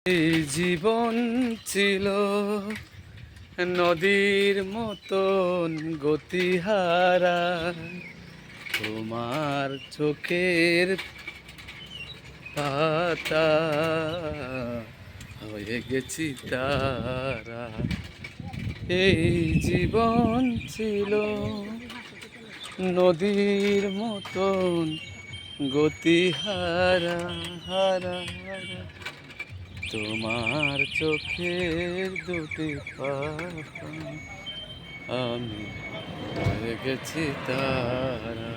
এই জীবন ছিল নদীর মতন গতিহারা, তোমার চোখের পাতা হয়ে গেছি তারা। এই জীবন ছিল নদীর মতন গতিহারা হারা হারা, তোমার চোখের দুটি পাতা আমি হয়ে গেছি তারা।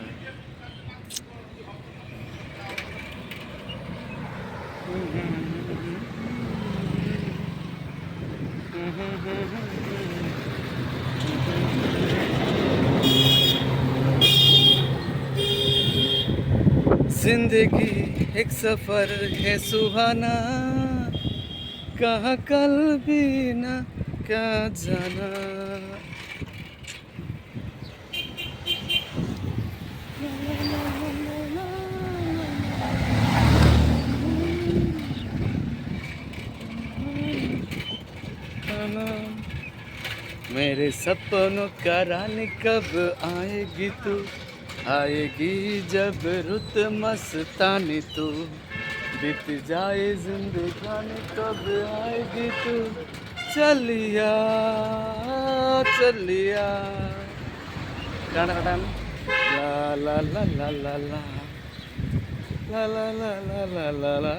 जिंदगी एक सफर है सुहाना, कहाँ कल भी ना क्या जाना। मेरे सपनों का रानी कब आएगी तू, आएगी जब रुत मस्तानी तू, बीत जाए जिंदगानी कब आएगी तू, चलिया चलिया टाना टाना ला ला ला ला ला ला ला ला ला ला ला ला ला।